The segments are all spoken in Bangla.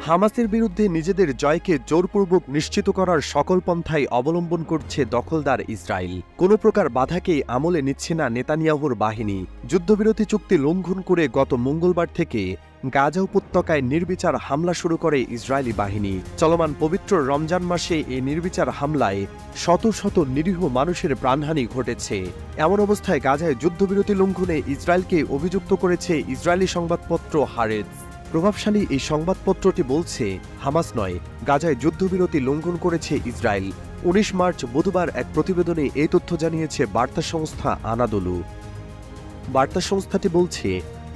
হামাসের বিরুদ্ধে নিজেদের জয়কে জোরপূর্বক নিশ্চিত করার সকল পন্থাই অবলম্বন করছে দখলদার ইসরায়েল। কোনো প্রকার বাধাকেই আমলে নিচ্ছে না নেতানিয়াহুর বাহিনী। যুদ্ধবিরতি চুক্তি লঙ্ঘন করে গত মঙ্গলবার থেকে গাজা উপত্যকায় নির্বিচার হামলা শুরু করে ইসরায়েলি বাহিনী। চলমান পবিত্র রমজান মাসে এই নির্বিচার হামলায় শত শত নিরীহ মানুষের প্রাণহানি ঘটেছে। এমন অবস্থায় গাজায় যুদ্ধবিরতি লঙ্ঘনে ইসরায়েলকে অভিযুক্ত করেছে ইসরায়েলি সংবাদপত্র হারেজ। প্রভাবশালী এই সংবাদপত্রটি বলছে, হামাস নয়, গাজায় যুদ্ধবিরতি লঙ্ঘন করেছে ইসরায়েল। ১৯ মার্চ বুধবার এক প্রতিবেদনে এই তথ্য জানিয়েছে বার্তা সংস্থা আনাদোলু। বার্তা সংস্থাটি বলছে,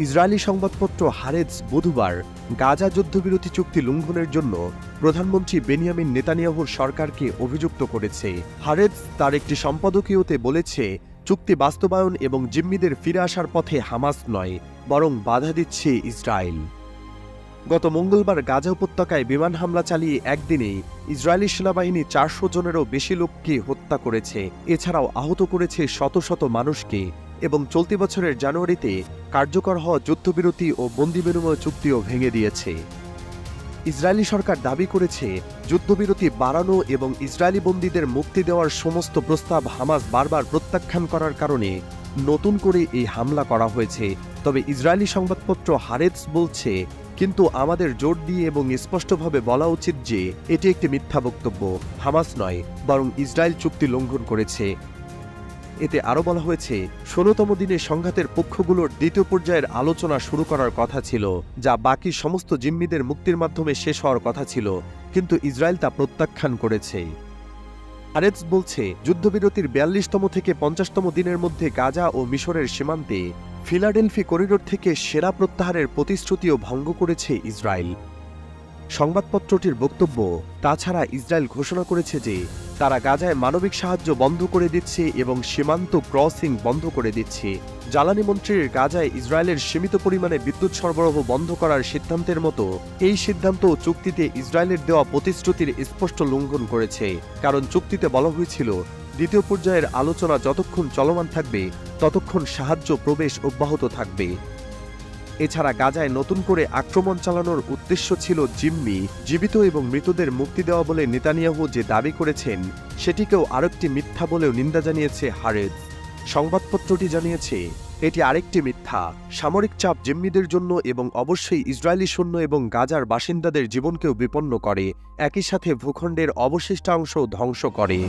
ইসরায়েলি সংবাদপত্র হারেজ বুধবার গাজা যুদ্ধবিরতি চুক্তি লঙ্ঘনের জন্য প্রধানমন্ত্রী বেনিয়ামিন নেতানিয়াহুর সরকারকে অভিযুক্ত করেছে। হারেজ তার একটি সম্পাদকীয়তে বলেছে, চুক্তি বাস্তবায়ন এবং জিম্মিদের ফিরে আসার পথে হামাস নয়, বরং বাধা দিচ্ছে ইসরায়েল। গত মঙ্গলবার গাজা উপত্যকায় বিমান হামলা চালিয়ে একদিনেই ইসরায়েলি সেনাবাহিনী ৪০০ জনেরও বেশি লোককে হত্যা করেছে। এছাড়াও আহত করেছে শত শত মানুষকে এবং চলতি বছরের জানুয়ারিতে কার্যকর হওয়া যুদ্ধবিরতি ও বন্দি বিনিময় চুক্তিও ভেঙে দিয়েছে। ইসরায়েলি সরকার দাবি করেছে, যুদ্ধবিরতি বাড়ানো এবং ইসরায়েলি বন্দীদের মুক্তি দেওয়ার সমস্ত প্রস্তাব হামাস বারবার প্রত্যাখ্যান করার কারণে নতুন করে এই হামলা করা হয়েছে। তবে ইসরায়েলি সংবাদপত্র হারেজ বলছে, কিন্তু আমাদের জোর দিয়ে এবং স্পষ্টভাবে বলা উচিত যে এটি একটি মিথ্যা বক্তব্য। হামাস নয়, বরং ইসরায়েল চুক্তি লঙ্ঘন করেছে। এতে আরও বলা হয়েছে, ১৬তম দিনে সংঘাতের পক্ষগুলোর দ্বিতীয় পর্যায়ের আলোচনা শুরু করার কথা ছিল, যা বাকি সমস্ত জিম্মিদের মুক্তির মাধ্যমে শেষ হওয়ার কথা ছিল, কিন্তু ইসরায়েল তা প্রত্যাখ্যান করেছে। হারেজ বলছে, যুদ্ধবিরতির ৪২তম থেকে ৫০তম দিনের মধ্যে গাজা ও মিশরের সীমান্তে ফিলাডেলফি করিডোর থেকে সেনা প্রত্যাহারের প্রতিশ্রুতিও ভঙ্গ করেছে ইসরায়েল। সংবাদপত্রটির বক্তব্য, তাছাড়া ইসরায়েল ঘোষণা করেছে যে তারা গাজায় মানবিক সাহায্য বন্ধ করে দিচ্ছে এবং সীমান্ত ক্রসিং বন্ধ করে দিচ্ছে। জ্বালানি মন্ত্রীর গাজায় ইসরায়েলের সীমিত পরিমাণে বিদ্যুৎ সরবরাহ বন্ধ করার সিদ্ধান্তের মতো এই সিদ্ধান্ত চুক্তিতে ইসরায়েলের দেওয়া প্রতিশ্রুতির স্পষ্ট লঙ্ঘন করেছে। কারণ চুক্তিতে বলা হয়েছিল, দ্বিতীয় পর্যায়ের আলোচনা যতক্ষণ চলমান থাকবে ততক্ষণ সাহায্য প্রবেশ অব্যাহত থাকবে। এছাড়া গাজায় নতুন করে আক্রমণ চালানোর উদ্দেশ্য ছিল জিম্মি, জীবিত এবং মৃতদের মুক্তি দেওয়া বলে নেতানিয়াহু যে দাবি করেছেন সেটিকেও আরেকটি মিথ্যা বলেও নিন্দা জানিয়েছে হারেজ। সংবাদপত্রটি জানিয়েছে, এটি আরেকটি মিথ্যা। সামরিক চাপ জিম্মিদের জন্য এবং অবশ্যই ইসরায়েলি সৈন্য এবং গাজার বাসিন্দাদের জীবনকেও বিপন্ন করে, একই সাথে ভূখণ্ডের অবশিষ্টাংশ ধ্বংস করে।